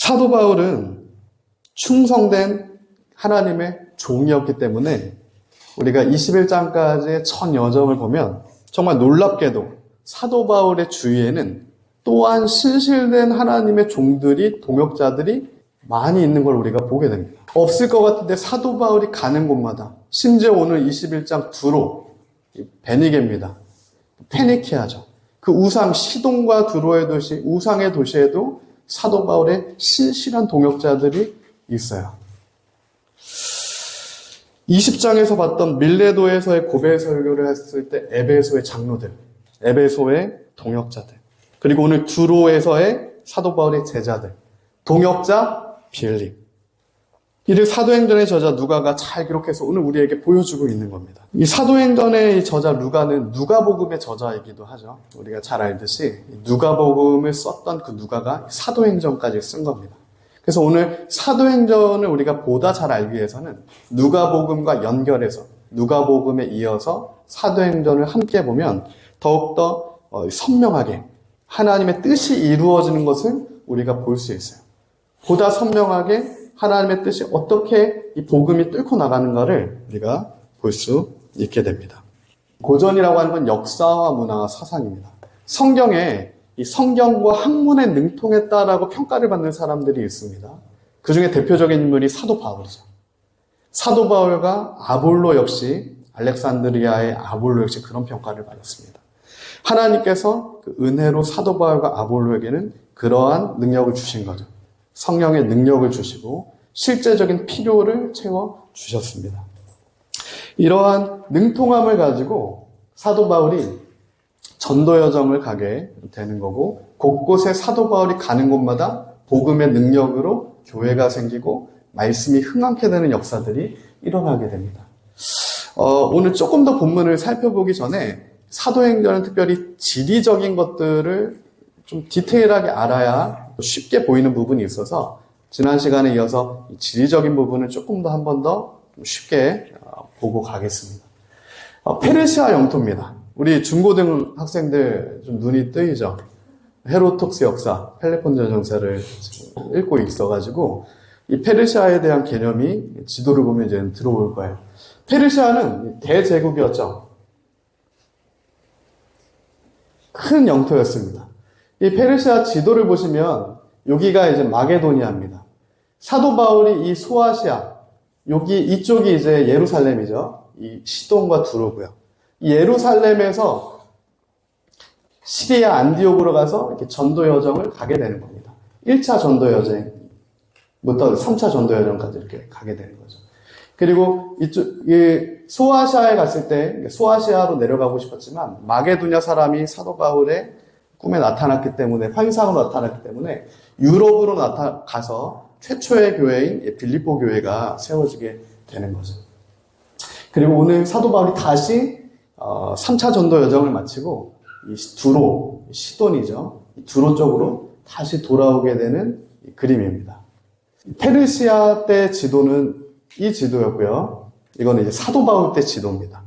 사도 바울은 충성된 하나님의 종이었기 때문에 우리가 21장까지의 첫 여정을 보면 정말 놀랍게도 사도 바울의 주위에는 또한 신실된 하나님의 종들이, 동역자들이 많이 있는 걸 우리가 보게 됩니다. 없을 것 같은데 사도 바울이 가는 곳마다, 심지어 오늘 21장 두로, 베니게입니다. 페니키아죠. 그 우상, 시돈과 두로의 도시, 우상의 도시에도 사도 바울의 신실한 동역자들이 있어요. 20장에서 봤던 밀레도에서의 고백 설교를 했을 때 에베소의 장로들, 에베소의 동역자들, 그리고 오늘 두로에서의 사도 바울의 제자들, 동역자 빌립. 이를 사도행전의 저자 누가가 잘 기록해서 오늘 우리에게 보여주고 있는 겁니다. 이 사도행전의 저자 누가는 누가복음의 저자이기도 하죠. 우리가 잘 알듯이 누가복음을 썼던 그 누가가 사도행전까지 쓴 겁니다. 그래서 오늘 사도행전을 우리가 보다 잘 알기 위해서는 누가복음과 연결해서 누가복음에 이어서 사도행전을 함께 보면 더욱더 선명하게 하나님의 뜻이 이루어지는 것을 우리가 볼 수 있어요. 보다 선명하게 하나님의 뜻이 어떻게 이 복음이 뚫고 나가는가를 우리가 볼 수 있게 됩니다. 고전이라고 하는 건 역사와 문화와 사상입니다. 성경에 이 성경과 학문에 능통했다라고 평가를 받는 사람들이 있습니다. 그 중에 대표적인 인물이 사도 바울이죠. 사도 바울과 아볼로 역시, 알렉산드리아의 아볼로 역시 그런 평가를 받았습니다. 하나님께서 그 은혜로 사도 바울과 아볼로에게는 그러한 능력을 주신 거죠. 성령의 능력을 주시고 실제적인 필요를 채워 주셨습니다. 이러한 능통함을 가지고 사도 바울이 전도 여정을 가게 되는 거고, 곳곳에 사도 바울이 가는 곳마다 복음의 능력으로 교회가 생기고 말씀이 흥황케 되는 역사들이 일어나게 됩니다. 오늘 조금 더 본문을 살펴보기 전에 사도행전은 특별히 지리적인 것들을 좀 디테일하게 알아야 쉽게 보이는 부분이 있어서 지난 시간에 이어서 지리적인 부분을 조금 더 한 번 더 쉽게 보고 가겠습니다. 페르시아 영토입니다. 우리 중고등 학생들 좀 눈이 뜨이죠? 헤로톡스 역사, 펠레폰전 정사를 읽고 있어가지고 이 페르시아에 대한 개념이 지도를 보면 이제 들어올 거예요. 페르시아는 대제국이었죠. 큰 영토였습니다. 이 페르시아 지도를 보시면 여기가 이제 마게도니아입니다. 사도 바울이 이 소아시아, 이쪽이 이제 예루살렘이죠. 이 시돈과 두로고요. 이 예루살렘에서 시리아 안디옥으로 가서 이렇게 전도 여정을 가게 되는 겁니다. 1차 전도 여정부터 3차 전도 여정까지 이렇게 가게 되는 거죠. 그리고 소아시아에 갔을 때 소아시아로 내려가고 싶었지만 마게도냐 사람이 사도 바울의 꿈에 나타났기 때문에, 환상으로 나타났기 때문에 유럽으로 가서 최초의 교회인 빌립보 교회가 세워지게 되는 거죠. 그리고 오늘 사도 바울이 다시 3차 전도 여정을 마치고 이 두로, 시돈이죠. 두로 쪽으로 다시 돌아오게 되는 그림입니다. 페르시아 때 지도는 이 지도였고요. 이거는 이제 사도 바울 때 지도입니다.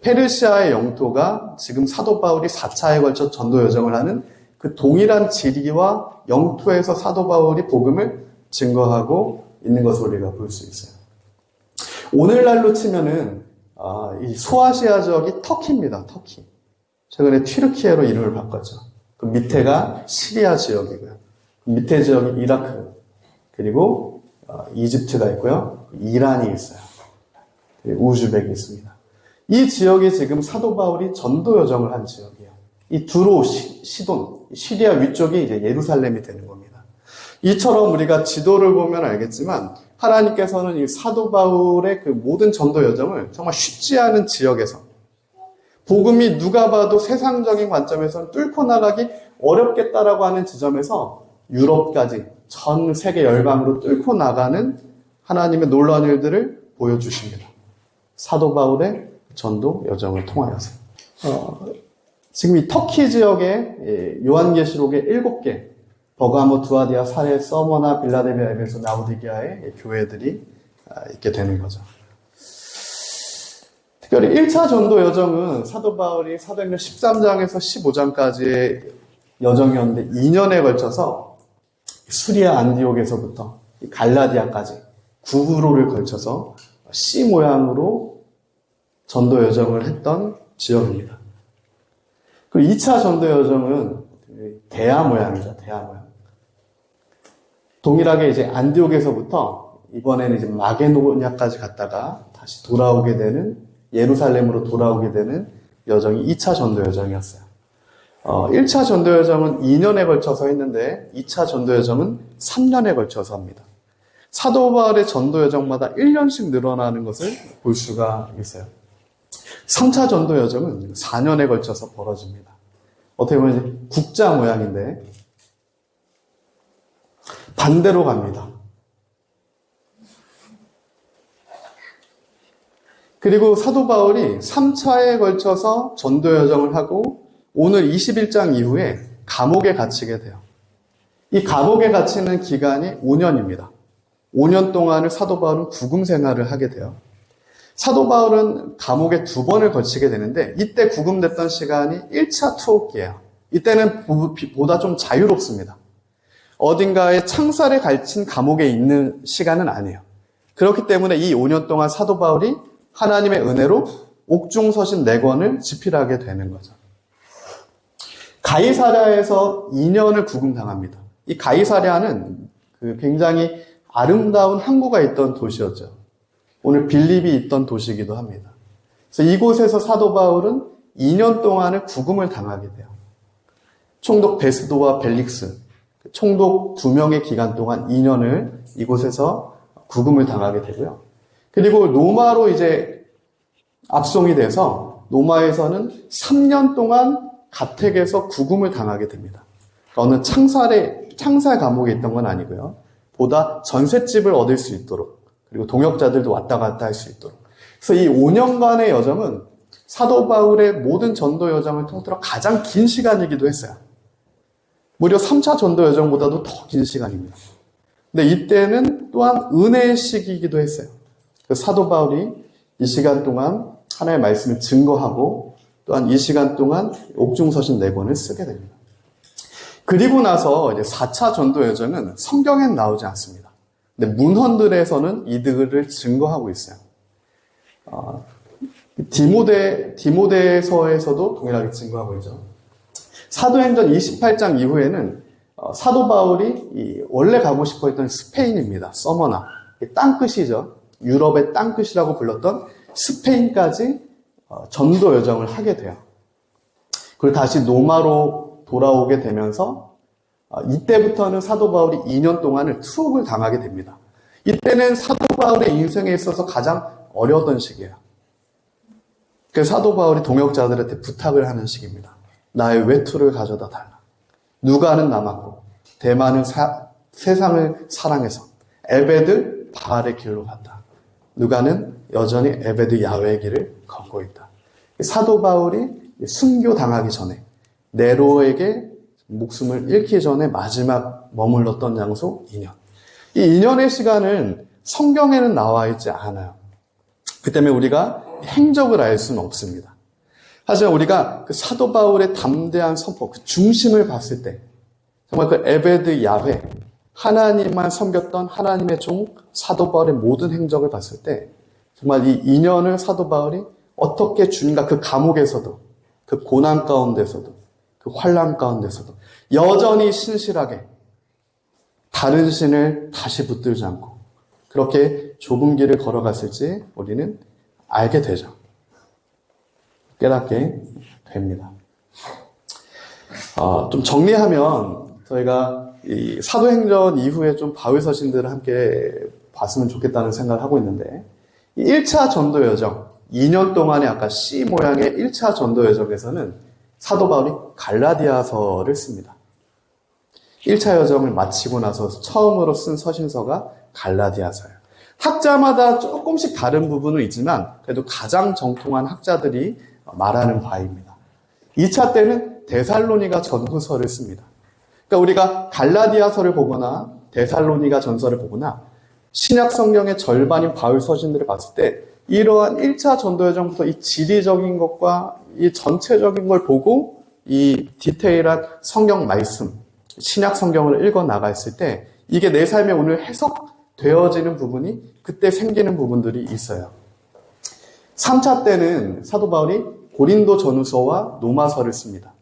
페르시아의 영토가 지금 사도 바울이 4차에 걸쳐 전도 여정을 하는 그 동일한 지리와 영토에서 사도 바울이 복음을 증거하고 있는 것을 우리가 볼 수 있어요. 오늘날로 치면은 이 소아시아 지역이 터키입니다. 터키. 최근에 튀르키예로 이름을 바꿨죠. 그 밑에가 시리아 지역이고요. 그 밑에 지역이 이라크, 그리고 이집트가 있고요. 이란이 있어요. 그리고 우즈벡이 있습니다. 이 지역이 지금 사도 바울이 전도 여정을 한 지역이에요. 이 두로, 시돈, 시리아 위쪽이 이제 예루살렘이 되는 겁니다. 이처럼 우리가 지도를 보면 알겠지만 하나님께서는 이 사도 바울의 그 모든 전도 여정을 정말 쉽지 않은 지역에서, 복음이 누가 봐도 세상적인 관점에서는 뚫고 나가기 어렵겠다라고 하는 지점에서 유럽까지 전 세계 열방으로 뚫고 나가는 하나님의 놀라운 일들을 보여주십니다. 사도 바울의 전도 여정을 통하여서. 지금 이 터키 지역에 요한계시록의 7개, 버가모, 두아디아, 사레, 서머나, 빌라델비아, 에베소, 라오디게아의 교회들이 있게 되는 거죠. 특별히 1차 전도 여정은 사도 바울이 사도행전 13장에서 15장까지의 여정이었는데 2년에 걸쳐서 수리아 안디옥에서부터 갈라디아까지 구구로를 걸쳐서 C 모양으로 전도 여정을 했던 지역입니다. 그리고 2차 전도 여정은 대야 모양이죠. 대야 모양. 동일하게 이제 안디옥에서부터 이번에는 이제 마게도냐까지 갔다가 다시 돌아오게 되는, 예루살렘으로 돌아오게 되는 여정이 2차 전도 여정이었어요. 1차 전도 여정은 2년에 걸쳐서 했는데 2차 전도 여정은 3년에 걸쳐서 합니다. 사도 바울의 전도 여정마다 1년씩 늘어나는 것을 볼 수가 있어요. 3차 전도 여정은 4년에 걸쳐서 벌어집니다. 어떻게 보면 국자 모양인데 반대로 갑니다. 그리고 사도 바울이 3차에 걸쳐서 전도 여정을 하고 오늘 21장 이후에 감옥에 갇히게 돼요. 이 감옥에 갇히는 기간이 5년입니다. 5년 동안을 사도 바울은 구금 생활을 하게 돼요. 사도 바울은 감옥에 2번을 거치게 되는데 이때 구금됐던 시간이 1차 투옥기예요. 이때는 보다 좀 자유롭습니다. 어딘가에 창살에 갇힌 감옥에 있는 시간은 아니에요. 그렇기 때문에 이 5년 동안 사도 바울이 하나님의 은혜로 옥중서신 4권을 집필하게 되는 거죠. 가이사랴에서 2년을 구금당합니다. 이 가이사랴는 굉장히 아름다운 항구가 있던 도시였죠. 오늘 빌립이 있던 도시이기도 합니다. 그래서 이곳에서 사도 바울은 2년 동안을 구금을 당하게 돼요. 총독 베스도와 벨릭스, 총독 2명의 기간 동안 2년을 이곳에서 구금을 당하게 되고요. 그리고 로마로 이제 압송이 돼서 로마에서는 3년 동안 가택에서 구금을 당하게 됩니다. 어느 창살 감옥에 있던 건 아니고요. 보다 전셋집을 얻을 수 있도록, 그리고 동역자들도 왔다 갔다 할 수 있도록. 그래서 이 5년간의 여정은 사도 바울의 모든 전도 여정을 통틀어 가장 긴 시간이기도 했어요. 무려 3차 전도 여정보다도 더 긴 시간입니다. 근데 이때는 또한 은혜의 시기이기도 했어요. 그래서 사도 바울이 이 시간 동안 하나님의 말씀을 증거하고 또한 이 시간 동안 옥중서신 4권을 쓰게 됩니다. 그리고 나서 이제 4차 전도 여정은 성경엔 나오지 않습니다. 근데 문헌들에서는 이들을 증거하고 있어요. 디모데서에서도 동일하게 증거하고 있죠. 사도행전 28장 이후에는 사도 바울이 원래 가고 싶어 했던 스페인입니다. 서머나. 땅끝이죠. 유럽의 땅끝이라고 불렀던 스페인까지 전도 여정을 하게 돼요. 그리고 다시 로마로 돌아오게 되면서 이때부터는 사도 바울이 2년 동안을 투옥을 당하게 됩니다. 이때는 사도 바울의 인생에 있어서 가장 어려웠던 시기예요. 그래서 사도 바울이 동역자들한테 부탁을 하는 시기입니다. 나의 외투를 가져다 달라. 누가는 남았고 대만은 세상을 사랑해서 에베드 바알의 길로 간다. 누가는 여전히 에베드 야훼의 길을 걷고 있다. 사도 바울이 순교당하기 전에 네로에게 목숨을 잃기 전에 마지막 머물렀던 장소 2년. 이 2년의 시간은 성경에는 나와 있지 않아요. 그 때문에 우리가 행적을 알 수는 없습니다. 하지만 우리가 그 사도 바울의 담대한 선포, 그 중심을 봤을 때 정말 그 에베드 야훼, 하나님만 섬겼던 하나님의 종 사도 바울의 모든 행적을 봤을 때 정말 이 2년을 사도 바울이 어떻게 주님과 그 감옥에서도 그 고난 가운데서도 그 환난 가운데서도 여전히 신실하게 다른 신을 다시 붙들지 않고 그렇게 좁은 길을 걸어갔을지 우리는 알게 되죠. 깨닫게 됩니다. 좀 정리하면 저희가 이 사도행전 이후에 좀 바울 서신들을 함께 봤으면 좋겠다는 생각을 하고 있는데 이 1차 전도 여정, 2년 동안의 아까 C 모양의 1차 전도 여정에서는 사도 바울이 갈라디아서를 씁니다. 1차 여정을 마치고 나서 처음으로 쓴 서신서가 갈라디아서예요. 학자마다 조금씩 다른 부분은 있지만 그래도 가장 정통한 학자들이 말하는 바입니다. 2차 때는 데살로니가 전후서를 씁니다. 그러니까 우리가 갈라디아서를 보거나 데살로니가 전서를 보거나 신약 성경의 절반인 바울 서신들을 봤을 때 이러한 1차 전도 여정부터 이 지리적인 것과 이 전체적인 걸 보고 이 디테일한 성경 말씀, 신약 성경을 읽어 나갔을 때 이게 내 삶에 오늘 해석되어지는 부분이 그때 생기는 부분들이 있어요. 3차 때는 사도 바울이 고린도 전후서와 로마서를 씁니다.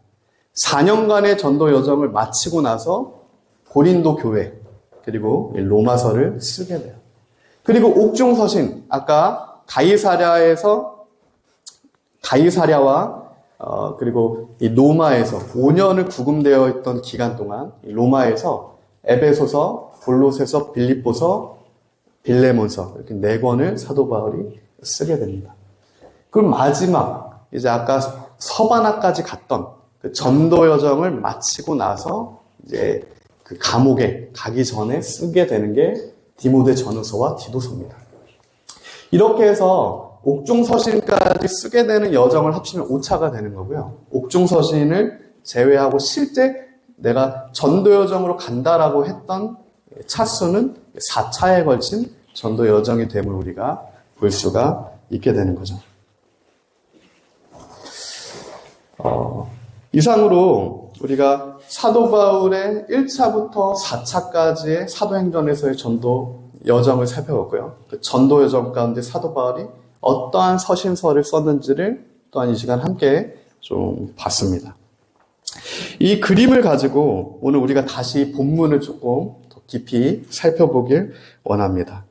4년간의 전도 여정을 마치고 나서 고린도 교회 그리고 로마서를 쓰게 돼요. 그리고 옥중서신, 아까 가이사랴와 그리고 이 로마에서 5년을 구금되어 있던 기간 동안 로마에서 에베소서, 골로새서, 빌립보서, 빌레몬서 이렇게 4권을 사도 바울이 쓰게 됩니다. 그럼 마지막 이제 아까 서바나까지 갔던 그 전도 여정을 마치고 나서 이제 그 감옥에 가기 전에 쓰게 되는 게 디모데 전후서와 디도서입니다. 이렇게 해서 옥중서신까지 쓰게 되는 여정을 합치면 5차가 되는 거고요. 옥중서신을 제외하고 실제 내가 전도 여정으로 간다라고 했던 차수는 4차에 걸친 전도 여정이 됨을 우리가 볼 수가 있게 되는 거죠. 이상으로 우리가 사도 바울의 1차부터 4차까지의 사도행전에서의 전도 여정을 살펴봤고요. 그 전도 여정 가운데 사도 바울이 어떠한 서신서를 썼는지를 또한 이 시간 함께 좀 봤습니다. 이 그림을 가지고 오늘 우리가 다시 본문을 조금 더 깊이 살펴보길 원합니다.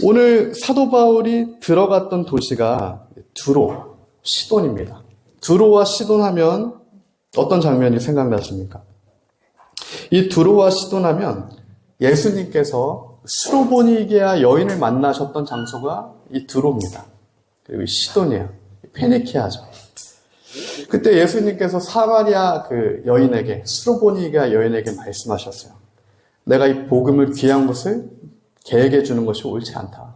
오늘 사도 바울이 들어갔던 도시가 두로, 시돈입니다. 두로와 시돈 하면 어떤 장면이 생각나십니까? 이 두로와 시돈 하면 예수님께서 수로보니게아 여인을 만나셨던 장소가 이 두로입니다. 그리고 시돈이에요. 페니키아죠. 그때 예수님께서 사마리아 그 여인에게, 수로보니게아 여인에게 말씀하셨어요. 내가 이 복음을 귀한 것을 개에게 주는 것이 옳지 않다.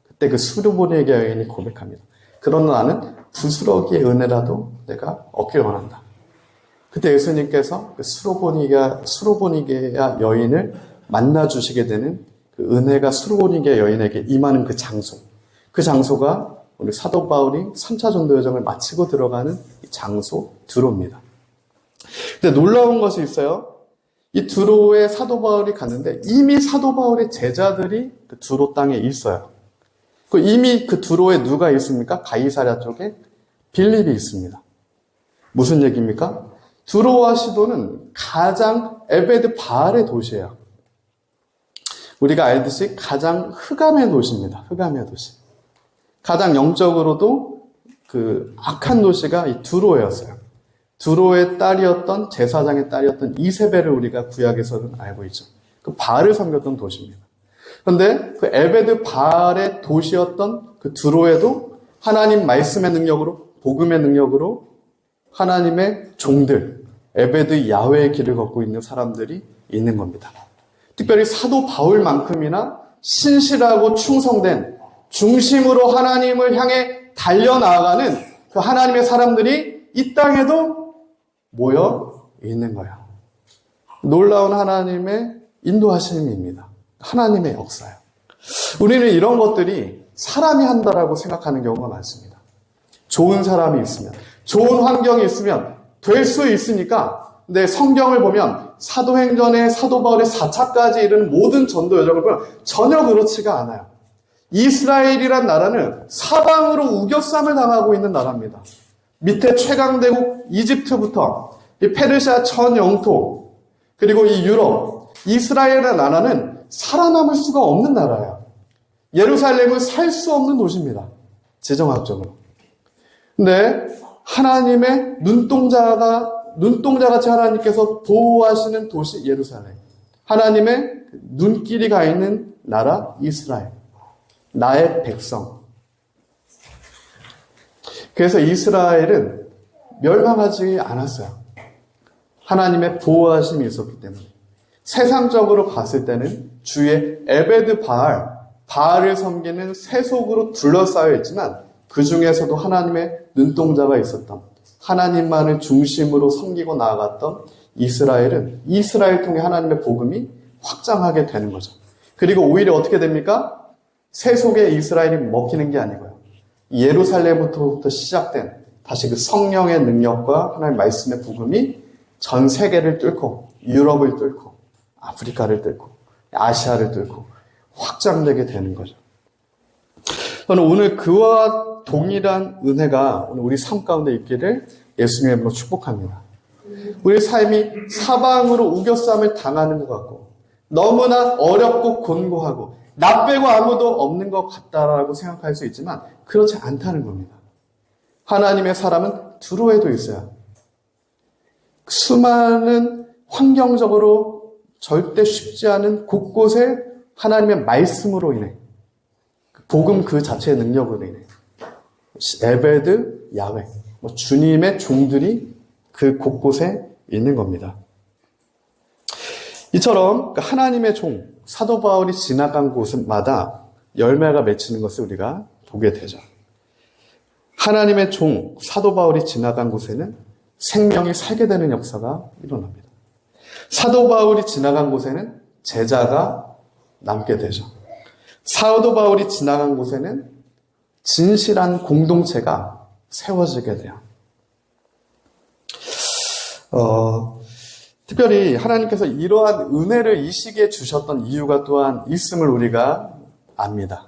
그때 그 수로보니게아 여인이 고백합니다. 그러나 나는 부스러기의 은혜라도 내가 얻길 원한다. 그때 예수님께서 그 수로보니게아 여인을 만나주시게 되는 그 은혜가 수로보니게아 여인에게 임하는 그 장소가 우리 사도 바울이 3차 전도 여정을 마치고 들어가는 이 장소 두로입니다. 근데 놀라운 것이 있어요. 이 두로에 사도 바울이 갔는데 이미 사도 바울의 제자들이 그 두로 땅에 있어요. 이미 그 두로에 누가 있습니까? 가이사랴 쪽에 빌립이 있습니다. 무슨 얘기입니까? 두로와 시돈은 가장 에베드 바알의 도시예요. 우리가 알듯이 가장 흑암의 도시입니다. 흑암의 도시. 가장 영적으로도 그 악한 도시가 이 두로였어요. 두로의 딸이었던 제사장의 딸이었던 이세벨을 우리가 구약에서는 알고 있죠. 그 바알을 섬겼던 도시입니다. 그런데 그 에베드 바알의 도시였던 그 두로에도 하나님 말씀의 능력으로, 복음의 능력으로 하나님의 종들, 에베드 야훼의 길을 걷고 있는 사람들이 있는 겁니다. 특별히 사도 바울만큼이나 신실하고 충성된 중심으로 하나님을 향해 달려나가는 그 하나님의 사람들이 이 땅에도 모여 있는 거예요. 놀라운 하나님의 인도하심입니다. 하나님의 역사예요. 우리는 이런 것들이 사람이 한다라고 생각하는 경우가 많습니다. 좋은 사람이 있으면, 좋은 환경이 있으면 될 수 있으니까, 근데 성경을 보면 사도행전의 사도 바울의 4차까지 이르는 모든 전도 여정을 보면 전혀 그렇지가 않아요. 이스라엘이란 나라는 사방으로 우겨쌈을 당하고 있는 나라입니다. 밑에 최강대국 이집트부터 이 페르시아 전 영토, 그리고 이 유럽, 이스라엘이라는 나라는 살아남을 수가 없는 나라예요. 예루살렘은 살 수 없는 도시입니다. 지정학적으로. 근데 하나님의 눈동자같이 하나님께서 보호하시는 도시 예루살렘. 하나님의 눈길이 가 있는 나라 이스라엘. 나의 백성. 그래서 이스라엘은 멸망하지 않았어요. 하나님의 보호하심이 있었기 때문에. 세상적으로 봤을 때는 주의 에베드 바알을 섬기는 세속으로 둘러싸여 있지만 그 중에서도 하나님의 눈동자가 있었던, 하나님만을 중심으로 섬기고 나아갔던 이스라엘은 이스라엘 통해 하나님의 복음이 확장하게 되는 거죠. 그리고 오히려 어떻게 됩니까? 세속의 이스라엘이 먹히는 게 아니고요. 예루살렘부터 시작된 다시 그 성령의 능력과 하나님의 말씀의 복음이 전 세계를 뚫고 유럽을 뚫고 아프리카를 뚫고 아시아를 뚫고 확장되게 되는 거죠. 저는 오늘 그와 동일한 은혜가 오늘 우리 삶 가운데 있기를 예수님의 이름으로 축복합니다. 우리 삶이 사방으로 우겨쌈을 당하는 것 같고 너무나 어렵고 곤고하고 나 빼고 아무도 없는 것 같다라고 생각할 수 있지만 그렇지 않다는 겁니다. 하나님의 사람은 두로에도 있어요. 수많은 환경적으로 절대 쉽지 않은 곳곳에 하나님의 말씀으로 인해 복음 그 자체의 능력으로 인해 에베드, 야훼, 주님의 종들이 그 곳곳에 있는 겁니다. 이처럼 하나님의 종, 사도 바울이 지나간 곳마다 열매가 맺히는 것을 우리가 보게 되죠. 하나님의 종, 사도 바울이 지나간 곳에는 생명이 살게 되는 역사가 일어납니다. 사도 바울이 지나간 곳에는 제자가 남게 되죠. 사도 바울이 지나간 곳에는 진실한 공동체가 세워지게 돼요. 특별히 하나님께서 이러한 은혜를 이 시기에 주셨던 이유가 또한 있음을 우리가 압니다.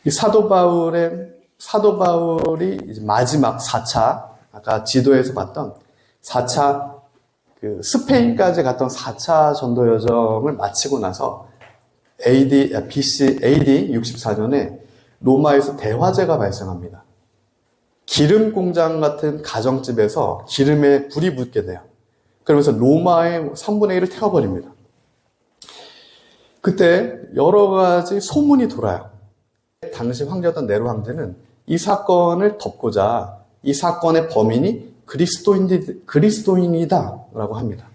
이 사도 바울이 이제 마지막 4차, 아까 지도에서 봤던 4차, 스페인까지 갔던 4차 전도 여정을 마치고 나서 AD 64년에 로마에서 대화재가 발생합니다. 기름 공장 같은 가정집에서 기름에 불이 붙게 돼요. 그러면서 로마의 3분의 1을 태워버립니다. 그때 여러 가지 소문이 돌아요. 당시 황제였던 네로 황제는 이 사건을 덮고자 이 사건의 범인이 그리스도인이다라고 합니다.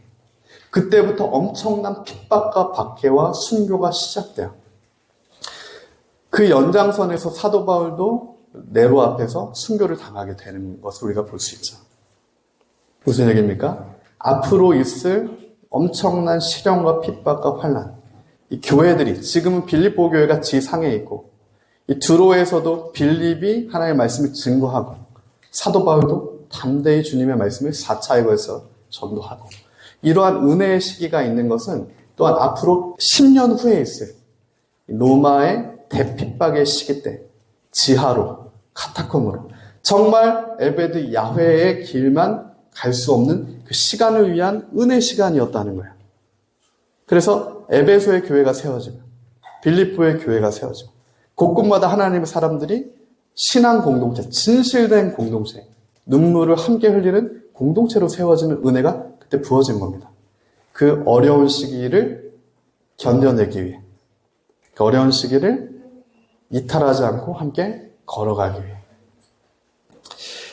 그때부터 엄청난 핍박과 박해와 순교가 시작돼요. 그 연장선에서 사도 바울도 네로 앞에서 순교를 당하게 되는 것을 우리가 볼 수 있죠. 무슨 얘기입니까? 앞으로 있을 엄청난 시련과 핍박과 환난, 이 교회들이 지금은 빌립보 교회가 지상에 있고 이 두로에서도 빌립이 하나님의 말씀을 증거하고 사도 바울도 담대히 주님의 말씀을 4차에 걸쳐 전도하고 이러한 은혜의 시기가 있는 것은 또한 앞으로 10년 후에 있을 로마의 대핍박의 시기 때 지하로 카타콤으로 정말 에베드 야훼의 길만 갈 수 없는 그 시간을 위한 은혜 시간이었다는 거예요. 그래서 에베소의 교회가 세워지고 빌립보의 교회가 세워지고 곳곳마다 하나님의 사람들이 신앙 공동체, 진실된 공동체, 눈물을 함께 흘리는 공동체로 세워지는 은혜가 그때 부어진 겁니다. 그 어려운 시기를 견뎌내기 위해, 그 어려운 시기를 이탈하지 않고 함께 걸어가기 위해.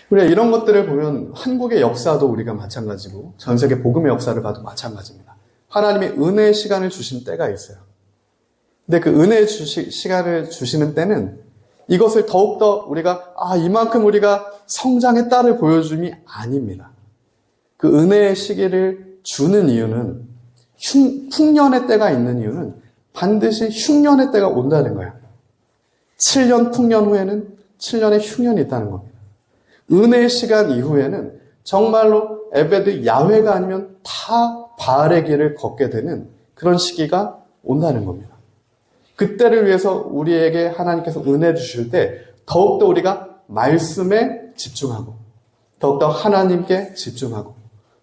우리가 이런 것들을 보면 한국의 역사도 우리가 마찬가지고 전 세계 복음의 역사를 봐도 마찬가지입니다. 하나님의 은혜의 시간을 주신 때가 있어요. 근데 그 은혜의 시간을 주시는 때는 이것을 더욱더 우리가 이만큼 우리가 성장했다를 보여줌이 아닙니다. 그 은혜의 시기를 주는 이유는 흉년의 때가 있는 이유는 반드시 흉년의 때가 온다는 거예요. 7년 풍년 후에는 7년의 흉년이 있다는 겁니다. 은혜의 시간 이후에는 정말로 에베드 야훼가 아니면 다 바알의 길을 걷게 되는 그런 시기가 온다는 겁니다. 그때를 위해서 우리에게 하나님께서 은혜 주실 때 더욱더 우리가 말씀에 집중하고 더욱더 하나님께 집중하고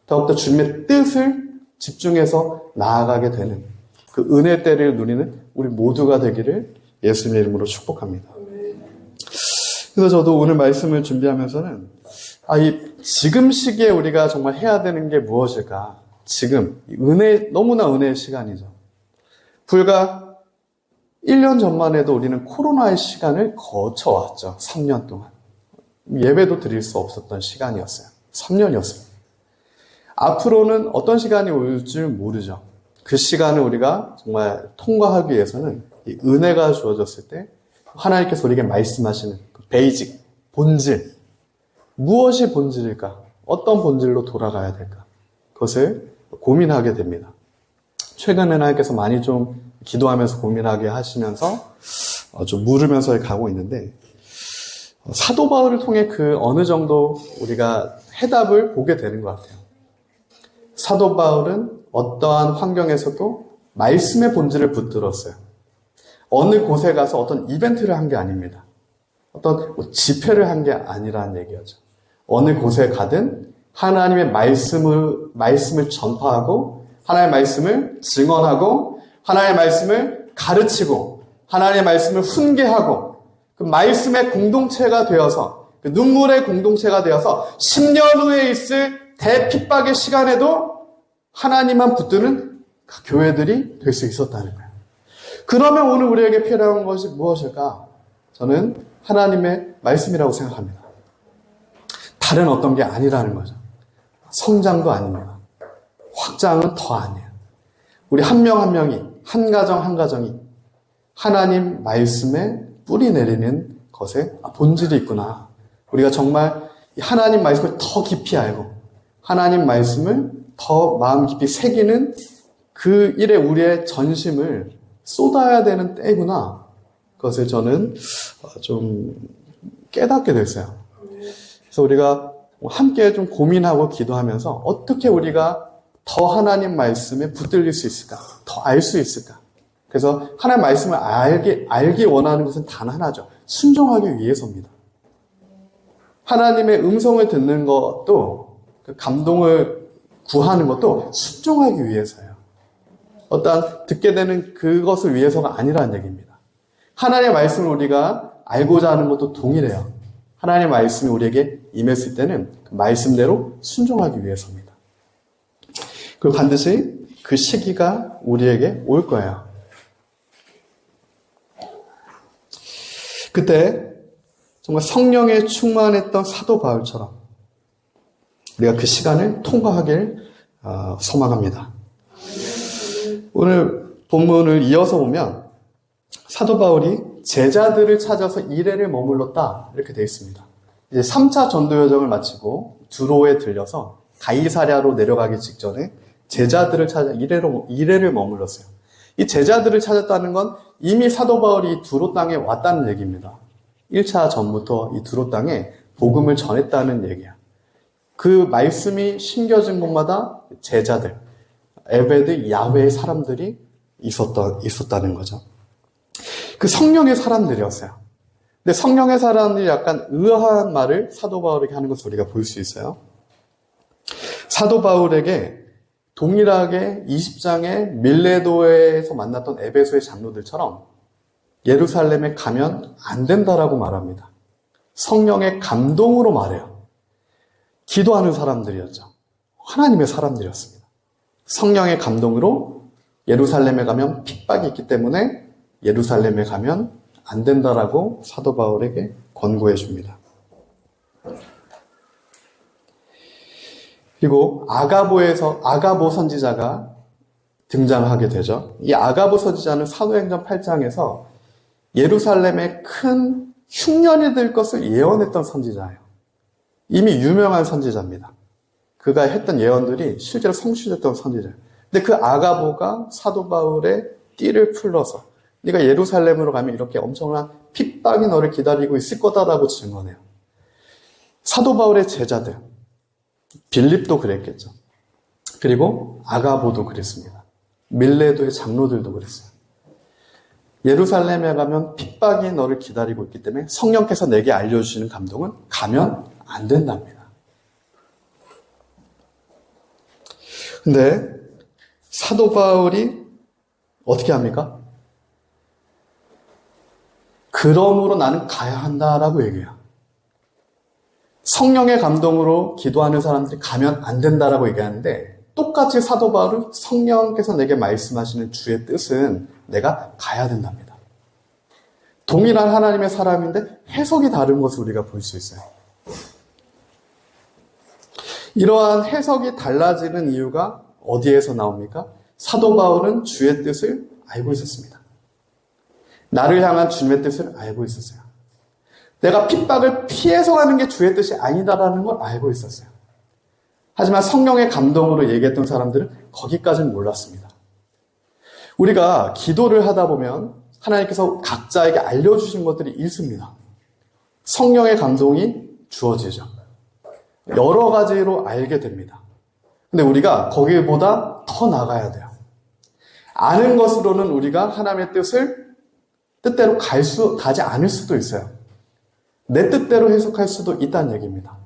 더욱더 주님의 뜻을 집중해서 나아가게 되는 그 은혜 때를 누리는 우리 모두가 되기를 예수님의 이름으로 축복합니다. 그래서 저도 오늘 말씀을 준비하면서는 지금 시기에 우리가 정말 해야 되는 게 무엇일까? 지금 너무나 은혜의 시간이죠. 불과 1년 전만 해도 우리는 코로나의 시간을 거쳐왔죠. 3년 동안. 예배도 드릴 수 없었던 시간이었어요. 3년이었어요. 앞으로는 어떤 시간이 올 줄 모르죠. 그 시간을 우리가 정말 통과하기 위해서는 이 은혜가 주어졌을 때 하나님께서 우리에게 말씀하시는 그 베이직, 본질, 무엇이 본질일까? 어떤 본질로 돌아가야 될까? 그것을 고민하게 됩니다. 최근에 하나님께서 많이 좀 기도하면서 고민하게 하시면서 좀 물으면서 가고 있는데 사도 바울을 통해 그 어느 정도 우리가 해답을 보게 되는 것 같아요. 사도 바울은 어떠한 환경에서도 말씀의 본질을 붙들었어요. 어느 곳에 가서 어떤 이벤트를 한 게 아닙니다. 어떤 집회를 한 게 아니라는 얘기죠. 어느 곳에 가든 하나님의 말씀을 전파하고 하나님의 말씀을 증언하고 하나님의 말씀을 가르치고 하나님의 말씀을 훈계하고 그 말씀의 공동체가 되어서 그 눈물의 공동체가 되어서 10년 후에 있을 대핍박의 시간에도 하나님만 붙드는 교회들이 될 수 있었다는 거예요. 그러면 오늘 우리에게 필요한 것이 무엇일까? 저는 하나님의 말씀이라고 생각합니다. 다른 어떤 게 아니라는 거죠. 성장도 아닙니다. 확장은 더 아니에요. 우리 한 명 한 명이, 한 가정 한 가정이 하나님 말씀에 뿌리 내리는 것에 본질이 있구나. 우리가 정말 하나님 말씀을 더 깊이 알고 하나님 말씀을 더 마음 깊이 새기는 그 일에 우리의 전심을 쏟아야 되는 때구나. 그것을 저는 좀 깨닫게 됐어요. 그래서 우리가 함께 좀 고민하고 기도하면서 어떻게 우리가 더 하나님 말씀에 붙들릴 수 있을까? 더 알 수 있을까? 그래서 하나님 말씀을 알기 원하는 것은 단 하나죠. 순종하기 위해서입니다. 하나님의 음성을 듣는 것도 그 감동을 구하는 것도 순종하기 위해서예요. 어떤 듣게 되는 그것을 위해서가 아니라는 얘기입니다. 하나님의 말씀을 우리가 알고자 하는 것도 동일해요. 하나님의 말씀이 우리에게 임했을 때는 그 말씀대로 순종하기 위해서입니다. 그리고 반드시 그 시기가 우리에게 올 거예요. 그때 정말 성령에 충만했던 사도 바울처럼 우리가 그 시간을 통과하길 소망합니다. 오늘 본문을 이어서 보면 사도 바울이 제자들을 찾아서 이레를 머물렀다 이렇게 되어 있습니다. 이제 3차 전도 여정을 마치고 두로에 들려서 가이사랴로 내려가기 직전에 제자들을 찾아 이레를 머물렀어요. 이 제자들을 찾았다는 건 이미 사도 바울이 두로 땅에 왔다는 얘기입니다. 1차 전부터 이 두로 땅에 복음을 전했다는 얘기야. 그 말씀이 심겨진 곳마다 제자들, 에베드 야훼의 사람들이 있었다는 거죠. 그 성령의 사람들이었어요. 근데 성령의 사람들이 약간 의아한 말을 사도 바울에게 하는 것을 우리가 볼 수 있어요. 사도 바울에게 동일하게 20장의 밀레도에서 만났던 에베소의 장로들처럼 예루살렘에 가면 안 된다라고 말합니다. 성령의 감동으로 말해요. 기도하는 사람들이었죠. 하나님의 사람들이었습니다. 성령의 감동으로 예루살렘에 가면 핍박이 있기 때문에 예루살렘에 가면 안 된다라고 사도 바울에게 권고해 줍니다. 그리고 아가보 선지자가 등장하게 되죠. 이 아가보 선지자는 사도행전 8장에서 예루살렘에 큰 흉년이 될 것을 예언했던 선지자예요. 이미 유명한 선지자입니다. 그가 했던 예언들이 실제로 성취됐던 선지자예요. 근데 그 아가보가 사도 바울의 띠를 풀러서 네가 예루살렘으로 가면 이렇게 엄청난 핍박이 너를 기다리고 있을 거다라고 증언해요. 사도 바울의 제자들, 빌립도 그랬겠죠. 그리고 아가보도 그랬습니다. 밀레도의 장로들도 그랬어요. 예루살렘에 가면 핍박이 너를 기다리고 있기 때문에 성령께서 내게 알려주시는 감동은 가면 안 된답니다. 근데 사도 바울이 어떻게 합니까? 그러므로 나는 가야 한다라고 얘기해요. 성령의 감동으로 기도하는 사람들이 가면 안 된다라고 얘기하는데 똑같이 사도 바울은 성령께서 내게 말씀하시는 주의 뜻은 내가 가야 된답니다. 동일한 하나님의 사람인데 해석이 다른 것을 우리가 볼 수 있어요. 이러한 해석이 달라지는 이유가 어디에서 나옵니까? 사도 바울은 주의 뜻을 알고 있었습니다. 나를 향한 주님의 뜻을 알고 있었어요. 내가 핍박을 피해서 가는 게 주의 뜻이 아니다라는 걸 알고 있었어요. 하지만 성령의 감동으로 얘기했던 사람들은 거기까지는 몰랐습니다. 우리가 기도를 하다 보면 하나님께서 각자에게 알려주신 것들이 있습니다. 성령의 감동이 주어지죠. 여러 가지로 알게 됩니다. 근데 우리가 거기보다 더 나가야 돼요. 아는 것으로는 우리가 하나님의 뜻대로 가지 않을 수도 있어요. 내 뜻대로 해석할 수도 있다는 얘기입니다.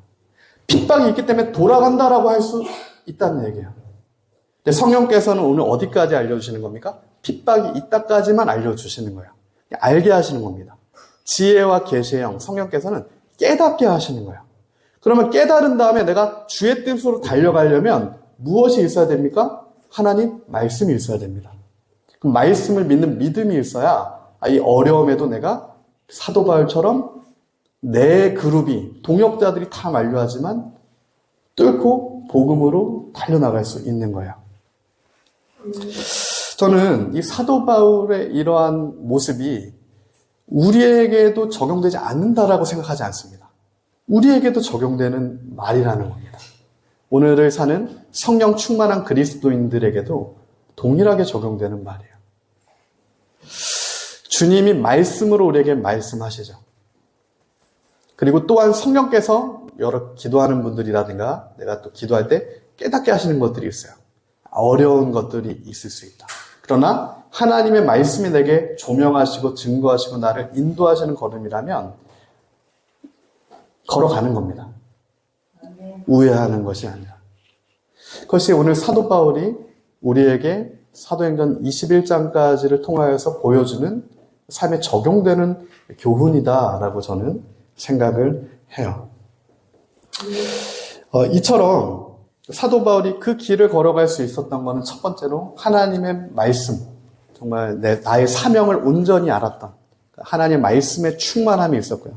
핍박이 있기 때문에 돌아간다라고 할 수 있다는 얘기예요. 근데 성령께서는 오늘 어디까지 알려주시는 겁니까? 핍박이 있다까지만 알려주시는 거예요. 알게 하시는 겁니다. 지혜와 계시의 영, 성령께서는 깨닫게 하시는 거예요. 그러면 깨달은 다음에 내가 주의 뜻으로 달려가려면 무엇이 있어야 됩니까? 하나님 말씀이 있어야 됩니다. 그럼 말씀을 믿는 믿음이 있어야 이 어려움에도 내가 사도 바울처럼 내 그룹이 동역자들이 다 만류하지만 뚫고 복음으로 달려나갈 수 있는 거예요. 저는 이 사도 바울의 이러한 모습이 우리에게도 적용되지 않는다라고 생각하지 않습니다. 우리에게도 적용되는 말이라는 겁니다. 오늘을 사는 성령 충만한 그리스도인들에게도 동일하게 적용되는 말이에요. 주님이 말씀으로 우리에게 말씀하시죠. 그리고 또한 성령께서 여러 기도하는 분들이라든가 내가 또 기도할 때 깨닫게 하시는 것들이 있어요. 어려운 것들이 있을 수 있다. 그러나 하나님의 말씀이 내게 조명하시고 증거하시고 나를 인도하시는 걸음이라면 걸어가는 겁니다. 우회하는 것이 아니라. 그것이 오늘 사도 바울이 우리에게 사도행전 21장까지를 통하여서 보여주는 삶에 적용되는 교훈이다라고 저는 생각을 해요. 이처럼 사도 바울이 그 길을 걸어갈 수 있었던 것은 첫 번째로 하나님의 말씀, 정말 나의 사명을 온전히 알았던 하나님의 말씀의 충만함이 있었고요.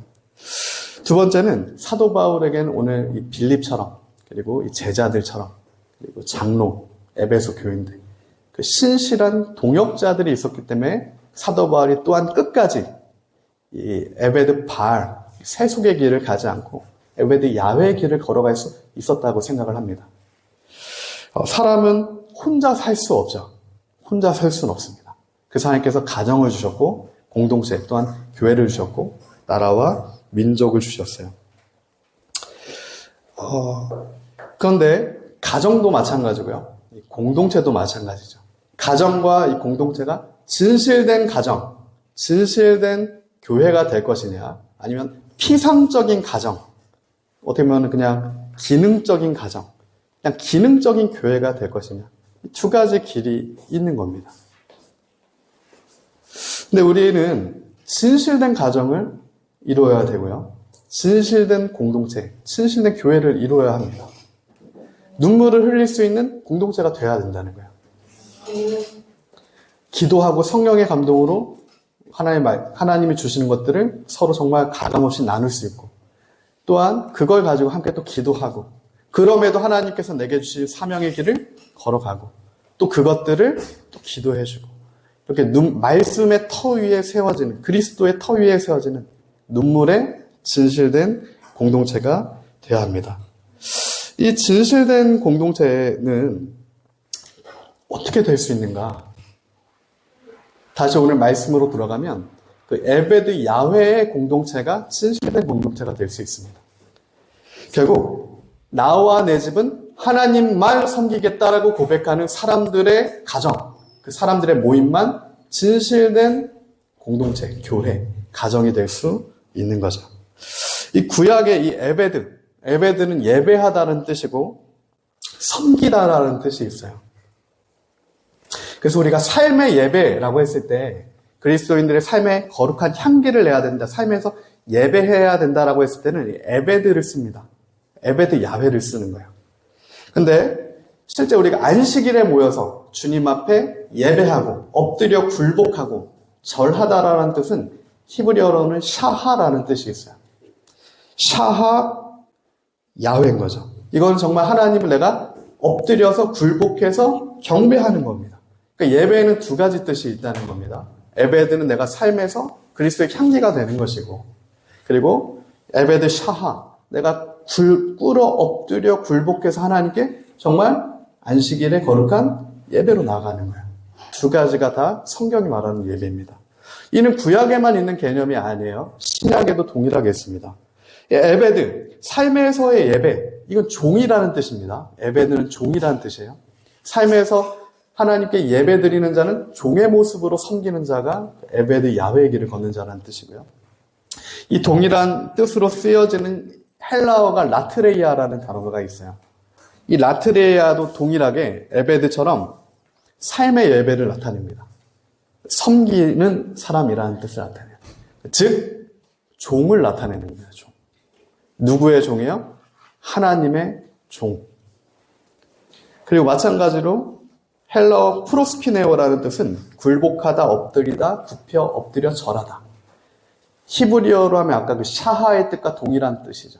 두 번째는 사도 바울에게는 오늘 이 빌립처럼 그리고 이 제자들처럼 그리고 장로, 에베소 교인들 그 신실한 동역자들이 있었기 때문에 사도 바울이 또한 끝까지 이 에베드 바알, 세속의 길을 가지 않고 에베드 야훼의 길을 걸어갈 수 있었다고 생각을 합니다. 사람은 혼자 살 수 없죠. 혼자 살 수는 없습니다. 그 하나님께서 가정을 주셨고 공동체 또한 교회를 주셨고 나라와 민족을 주셨어요. 그런데 가정도 마찬가지고요. 공동체도 마찬가지죠. 가정과 이 공동체가 진실된 가정, 진실된 교회가 될 것이냐 아니면 피상적인 가정, 어떻게 보면 그냥 기능적인 가정, 그냥 기능적인 교회가 될 것이냐 두 가지 길이 있는 겁니다. 근데 우리는 진실된 가정을 이루어야 되고요. 진실된 공동체, 진실된 교회를 이루어야 합니다. 눈물을 흘릴 수 있는 공동체가 돼야 된다는 거예요. 기도하고 성령의 감동으로 하나님이 주시는 것들을 서로 정말 가감없이 나눌 수 있고 또한 그걸 가지고 함께 또 기도하고 그럼에도 하나님께서 내게 주실 사명의 길을 걸어가고 또 그것들을 또 기도해주고 이렇게 말씀의 터 위에 세워지는 그리스도의 터 위에 세워지는 눈물의 진실된 공동체가 되어야 합니다. 이 진실된 공동체는 어떻게 될 수 있는가? 다시 오늘 말씀으로 들어가면 그 에베드 야훼의 공동체가 진실된 공동체가 될 수 있습니다. 결국 나와 내 집은 하나님만 섬기겠다라고 고백하는 사람들의 가정, 그 사람들의 모임만 진실된 공동체, 교회, 가정이 될 수 있는 거죠. 이 구약의 이 에베드는 예배하다는 뜻이고 섬기다라는 뜻이 있어요. 그래서 우리가 삶의 예배라고 했을 때 그리스도인들의 삶에 거룩한 향기를 내야 된다. 삶에서 예배해야 된다라고 했을 때는 에베드를 씁니다. 에베드 야훼를 쓰는 거예요. 근데 실제 우리가 안식일에 모여서 주님 앞에 예배하고 엎드려 굴복하고 절하다라는 뜻은 히브리어로는 샤하라는 뜻이 있어요. 샤하 야훼인 거죠. 이건 정말 하나님을 내가 엎드려서 굴복해서 경배하는 겁니다. 그러니까 예배에는 두 가지 뜻이 있다는 겁니다. 에베드는 내가 삶에서 그리스도의 향기가 되는 것이고 그리고 에베드 샤하 내가 꿇어 엎드려 굴복해서 하나님께 정말 안식일에 거룩한 예배로 나아가는 거예요. 두 가지가 다 성경이 말하는 예배입니다. 이는 구약에만 있는 개념이 아니에요. 신약에도 동일하게 있습니다. 에베드, 삶에서의 예배, 이건 종이라는 뜻입니다. 에베드는 종이라는 뜻이에요. 삶에서 하나님께 예배드리는 자는 종의 모습으로 섬기는 자가 에베드 야훼의 길을 걷는 자라는 뜻이고요. 이 동일한 뜻으로 쓰여지는 헬라어가 라트레이아라는 단어가 있어요. 이 라트레이아도 동일하게 에베드처럼 삶의 예배를 나타냅니다. 섬기는 사람이라는 뜻을 나타내요. 즉 종을 나타내는 거예요. 종. 누구의 종이요? 하나님의 종. 그리고 마찬가지로 헬라어 프로스피네오라는 뜻은 굴복하다, 엎드리다, 굽혀, 엎드려 절하다. 히브리어로 하면 아까 그 샤하의 뜻과 동일한 뜻이죠.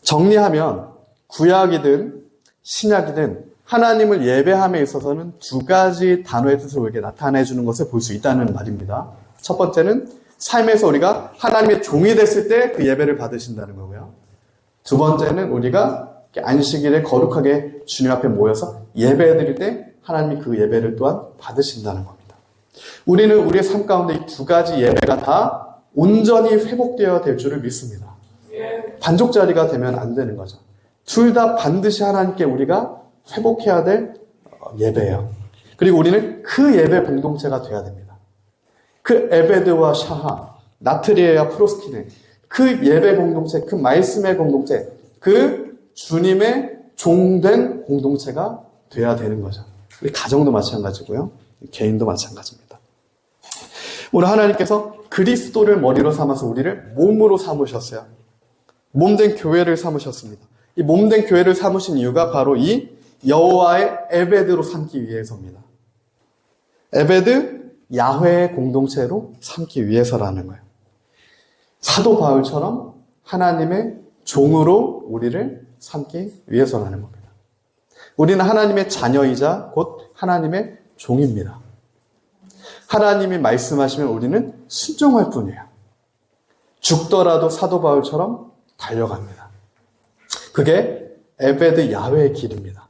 정리하면 구약이든 신약이든 하나님을 예배함에 있어서는 두 가지 단어의 뜻을 우리에게 나타내 주는 것을 볼 수 있다는 말입니다. 첫 번째는 삶에서 우리가 하나님의 종이 됐을 때 그 예배를 받으신다는 거고요. 두 번째는 우리가 안식일에 거룩하게 주님 앞에 모여서 예배드릴 때 하나님이 그 예배를 또한 받으신다는 겁니다. 우리는 우리의 삶 가운데 이 두 가지 예배가 다 온전히 회복되어야 될 줄을 믿습니다. 반쪽짜리가 되면 안 되는 거죠. 둘 다 반드시 하나님께 우리가 회복해야 될 예배예요. 그리고 우리는 그 예배 공동체가 돼야 됩니다. 그 에베드와 샤하, 나트리에와 프로스키네, 그 예배 공동체, 그 말씀의 공동체, 그 주님의 종된 공동체가 돼야 되는 거죠. 우리 가정도 마찬가지고요. 개인도 마찬가지입니다. 우리 하나님께서 그리스도를 머리로 삼아서 우리를 몸으로 삼으셨어요. 몸된 교회를 삼으셨습니다. 이 몸된 교회를 삼으신 이유가 바로 이 여호와의 에베드로 삼기 위해서입니다. 에베드, 야훼의 공동체로 삼기 위해서라는 거예요. 사도 바울처럼 하나님의 종으로 우리를 삼기 위해서라는 겁니다. 우리는 하나님의 자녀이자 곧 하나님의 종입니다. 하나님이 말씀하시면 우리는 순종할 뿐이에요. 죽더라도 사도 바울처럼 달려갑니다. 그게 에베드 야훼의 길입니다.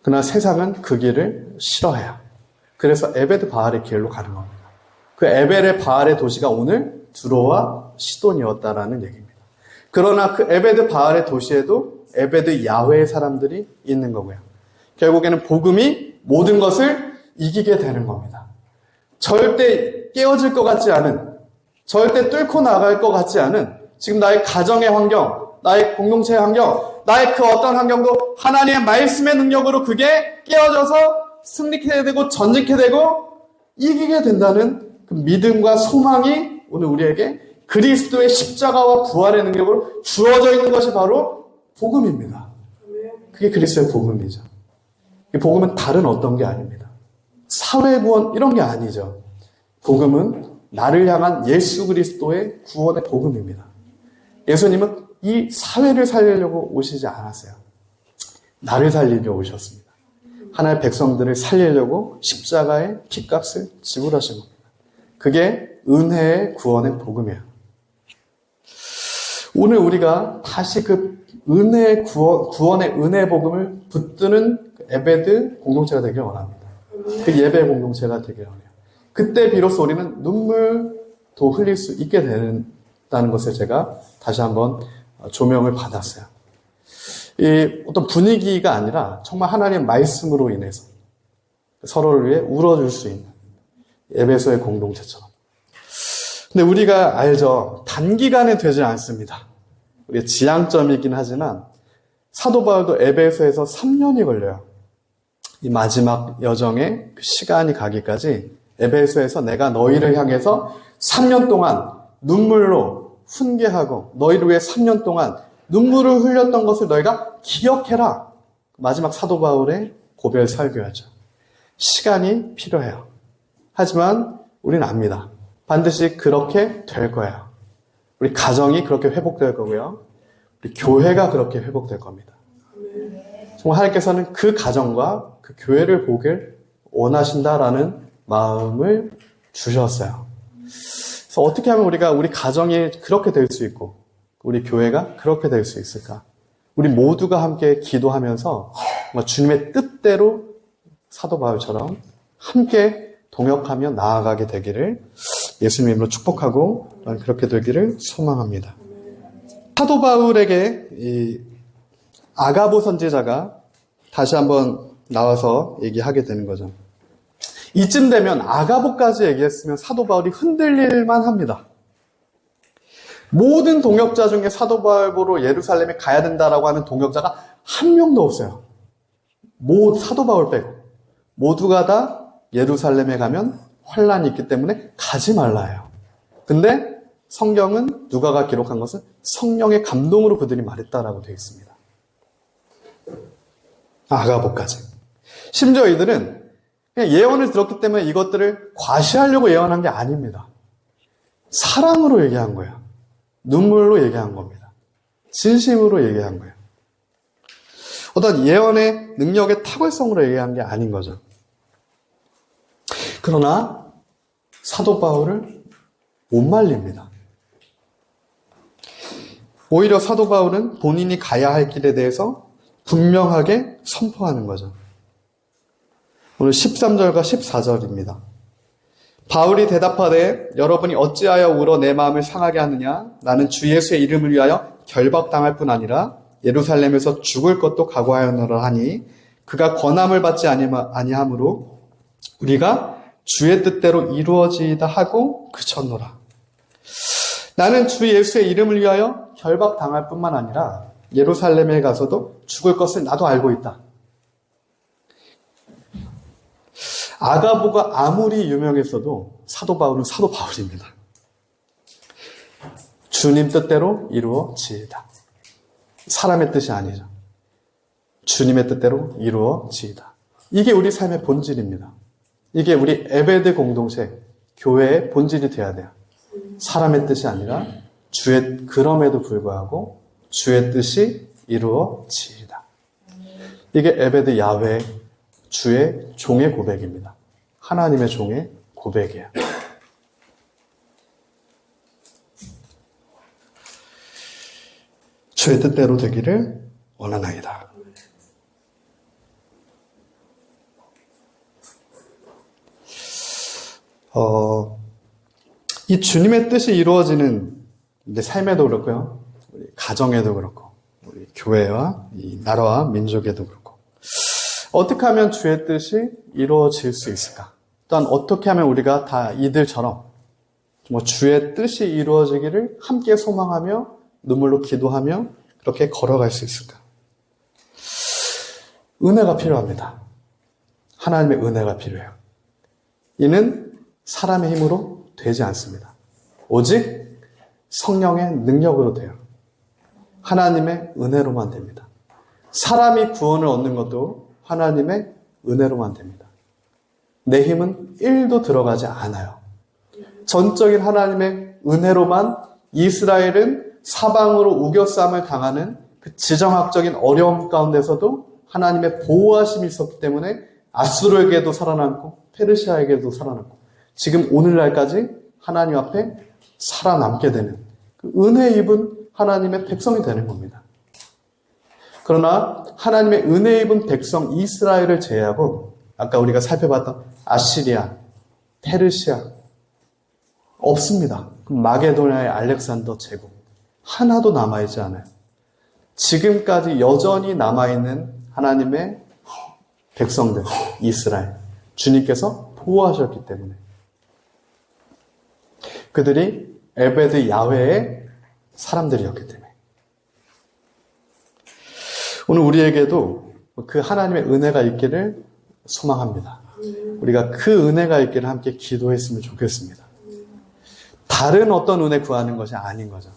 그러나 세상은 그 길을 싫어해요. 그래서 에베드 바알의 길로 가는 겁니다. 그 에베드 바알의 도시가 오늘 두로와 시돈이었다라는 얘기입니다. 그러나 그 에베드 바알의 도시에도 에베드 야훼의 사람들이 있는 거고요. 결국에는 복음이 모든 것을 이기게 되는 겁니다. 절대 깨어질 것 같지 않은, 절대 뚫고 나갈 것 같지 않은 지금 나의 가정의 환경, 나의 공동체의 환경, 나의 그 어떤 환경도 하나님의 말씀의 능력으로 그게 깨어져서 승리케 되고 전직케 되고 이기게 된다는 그 믿음과 소망이 오늘 우리에게 그리스도의 십자가와 부활의 능력으로 주어져 있는 것이 바로 복음입니다. 그게 그리스도의 복음이죠. 이 복음은 다른 어떤 게 아닙니다. 사회 구원 이런 게 아니죠. 복음은 나를 향한 예수 그리스도의 구원의 복음입니다. 예수님은 이 사회를 살리려고 오시지 않았어요. 나를 살리려 오셨습니다. 하나님의 백성들을 살리려고 십자가의 피값을 지불하신 겁니다. 그게 은혜의 구원의 복음이에요. 오늘 우리가 다시 그 은혜의 구원의 은혜의 복음을 붙드는 에베드 공동체가 되길 원합니다. 그 예배 공동체가 되길 원해요. 그때 비로소 우리는 눈물도 흘릴 수 있게 된다는 것을 제가 다시 한번 조명을 받았어요. 이 어떤 분위기가 아니라 정말 하나님의 말씀으로 인해서 서로를 위해 울어줄 수 있는 에베소의 공동체처럼. 근데 우리가 알죠. 단기간에 되지 않습니다. 우리의 지향점이긴 하지만 사도 바울도 에베소에서 3년이 걸려요. 이 마지막 여정의 그 시간이 가기까지 에베소에서 내가 너희를 향해서 3년 동안 눈물로 훈계하고 너희를 위해 3년 동안 눈물을 흘렸던 것을 너희가 기억해라. 마지막 사도 바울의 고별 설교하죠. 시간이 필요해요. 하지만 우리는 압니다. 반드시 그렇게 될 거예요. 우리 가정이 그렇게 회복될 거고요. 우리 교회가 그렇게 회복될 겁니다. 정말 하나님께서는 그 가정과 그 교회를 보길 원하신다라는 마음을 주셨어요. 그래서 어떻게 하면 우리가 우리 가정이 그렇게 될 수 있고 우리 교회가 그렇게 될 수 있을까? 우리 모두가 함께 기도하면서 주님의 뜻대로 사도 바울처럼 함께 동역하며 나아가게 되기를 예수님 이름으로 축복하고 그렇게 되기를 소망합니다. 사도 바울에게 이 아가보 선지자가 다시 한번 나와서 얘기하게 되는 거죠. 이쯤 되면 아가보까지 얘기했으면 사도 바울이 흔들릴만 합니다. 모든 동역자 중에 사도 바울 보러 예루살렘에 가야 된다라고 하는 동역자가 한 명도 없어요. 사도 바울 빼고 모두가 다 예루살렘에 가면 환란이 있기 때문에 가지 말라 해요. 근데 성경은 누가가 기록한 것은 성령의 감동으로 그들이 말했다라고 되어 있습니다. 아가보까지. 심지어 이들은 그냥 예언을 들었기 때문에 이것들을 과시하려고 예언한 게 아닙니다. 사랑으로 얘기한 거예요. 눈물로 얘기한 겁니다. 진심으로 얘기한 거예요. 어떤 예언의 능력의 탁월성으로 얘기한 게 아닌 거죠. 그러나 사도 바울을 못 말립니다. 오히려 사도 바울은 본인이 가야 할 길에 대해서 분명하게 선포하는 거죠. 오늘 13절과 14절입니다. 바울이 대답하되 여러분이 어찌하여 울어 내 마음을 상하게 하느냐? 나는 주 예수의 이름을 위하여 결박당할 뿐 아니라 예루살렘에서 죽을 것도 각오하였노라 하니 그가 권함을 받지 아니하므로 우리가 주의 뜻대로 이루어지이다 하고 그쳤노라. 나는 주 예수의 이름을 위하여 결박당할 뿐만 아니라 예루살렘에 가서도 죽을 것을 나도 알고 있다. 아가보가 아무리 유명했어도 사도 바울은 사도 바울입니다. 주님 뜻대로 이루어지이다. 사람의 뜻이 아니죠. 주님의 뜻대로 이루어지이다. 이게 우리 삶의 본질입니다. 이게 우리 에베드 공동체, 교회의 본질이 되어야 돼요. 사람의 뜻이 아니라 그럼에도 불구하고 주의 뜻이 이루어지이다. 이게 에베드 야훼 주의 종의 고백입니다. 하나님의 종의 고백이에요. 주의 뜻대로 되기를 원하나이다. 이 주님의 뜻이 이루어지는 이제 삶에도 그렇고요. 우리 가정에도 그렇고, 우리 교회와 이 나라와 민족에도 그렇고. 어떻게 하면 주의 뜻이 이루어질 수 있을까? 또한 어떻게 하면 우리가 다 이들처럼 주의 뜻이 이루어지기를 함께 소망하며 눈물로 기도하며 그렇게 걸어갈 수 있을까? 은혜가 필요합니다. 하나님의 은혜가 필요해요. 이는 사람의 힘으로 되지 않습니다. 오직 성령의 능력으로 돼요. 하나님의 은혜로만 됩니다. 사람이 구원을 얻는 것도 하나님의 은혜로만 됩니다. 내 힘은 1도 들어가지 않아요. 전적인 하나님의 은혜로만 이스라엘은 사방으로 우겨싸움을 당하는 그 지정학적인 어려움 가운데서도 하나님의 보호하심이 있었기 때문에 아수르에게도 살아남고 페르시아에게도 살아남고 지금 오늘날까지 하나님 앞에 살아남게 되는 그 은혜 입은 하나님의 백성이 되는 겁니다. 그러나 하나님의 은혜 입은 백성 이스라엘을 제외하고 아까 우리가 살펴봤던 아시리아, 페르시아 없습니다. 마게도냐의 알렉산더 제국 하나도 남아있지 않아요. 지금까지 여전히 남아있는 하나님의 백성들 이스라엘 주님께서 보호하셨기 때문에 그들이 에베드 야훼의 사람들이었기 때문에 오늘 우리에게도 그 하나님의 은혜가 있기를 소망합니다. 우리가 그 은혜가 있기를 함께 기도했으면 좋겠습니다. 다른 어떤 은혜 구하는 것이 아닌 거죠.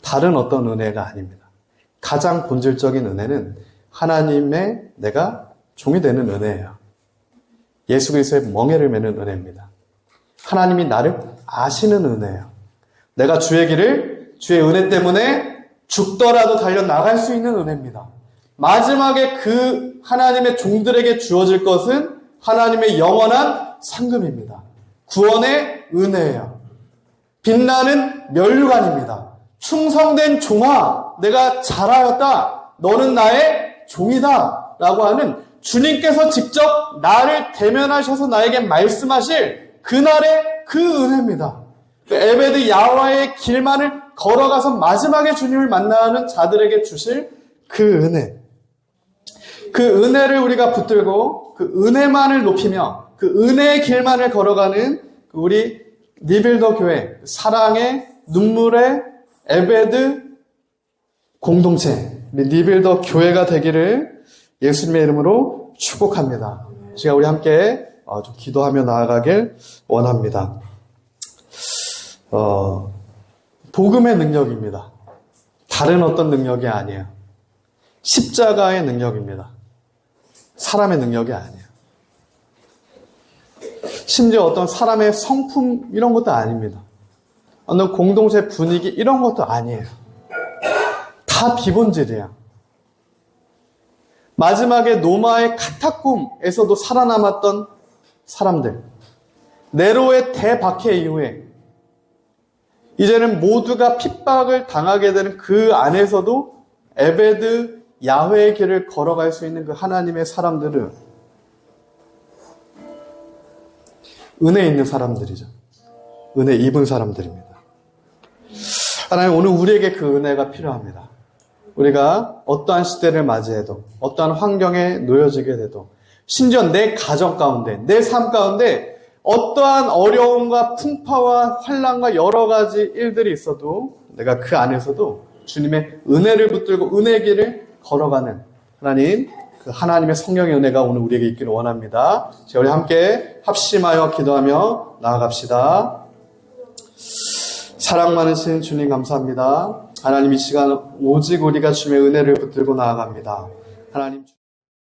다른 어떤 은혜가 아닙니다. 가장 본질적인 은혜는 하나님의 내가 종이 되는 은혜예요. 예수 그리스도의 멍에를 매는 은혜입니다. 하나님이 나를 아시는 은혜예요. 내가 주의 길을 주의 은혜 때문에 죽더라도 달려나갈 수 있는 은혜입니다. 마지막에 그 하나님의 종들에게 주어질 것은 하나님의 영원한 상급입니다. 구원의 은혜예요. 빛나는 면류관입니다. 충성된 종아, 내가 잘하였다. 너는 나의 종이다. 라고 하는 주님께서 직접 나를 대면하셔서 나에게 말씀하실 그날의 그 은혜입니다. 에베드 야와의 길만을 걸어가서 마지막에 주님을 만나는 자들에게 주실 그 은혜. 그 은혜를 우리가 붙들고 그 은혜만을 높이며 그 은혜의 길만을 걸어가는 우리 리빌더 교회, 사랑의 눈물의 에베드 공동체, 리빌더 교회가 되기를 예수님의 이름으로 축복합니다. 제가 우리 함께 좀 기도하며 나아가길 원합니다. 복음의 능력입니다. 다른 어떤 능력이 아니에요. 십자가의 능력입니다. 사람의 능력이 아니에요. 심지어 어떤 사람의 성품 이런 것도 아닙니다. 어느 공동체 분위기 이런 것도 아니에요. 다 비본질이야. 마지막에 노마의 카타콤에서도 살아남았던 사람들, 네로의 대박해 이후에 이제는 모두가 핍박을 당하게 되는 그 안에서도 에베드 야훼의 길을 걸어갈 수 있는 그 하나님의 사람들은 은혜 있는 사람들이죠. 은혜 입은 사람들입니다. 하나님, 오늘 우리에게 그 은혜가 필요합니다. 우리가 어떠한 시대를 맞이해도, 어떠한 환경에 놓여지게 돼도, 심지어 내 가정 가운데, 내 삶 가운데 어떠한 어려움과 풍파와 환난과 여러 가지 일들이 있어도 내가 그 안에서도 주님의 은혜를 붙들고 은혜의 길을 걸어가는 하나님, 그 하나님의 성령의 은혜가 오늘 우리에게 있기를 원합니다. 우리 함께 합심하여 기도하며 나아갑시다. 사랑 많으신 주님 감사합니다. 하나님, 이 시간 오직 우리가 주님의 은혜를 붙들고 나아갑니다. 하나님.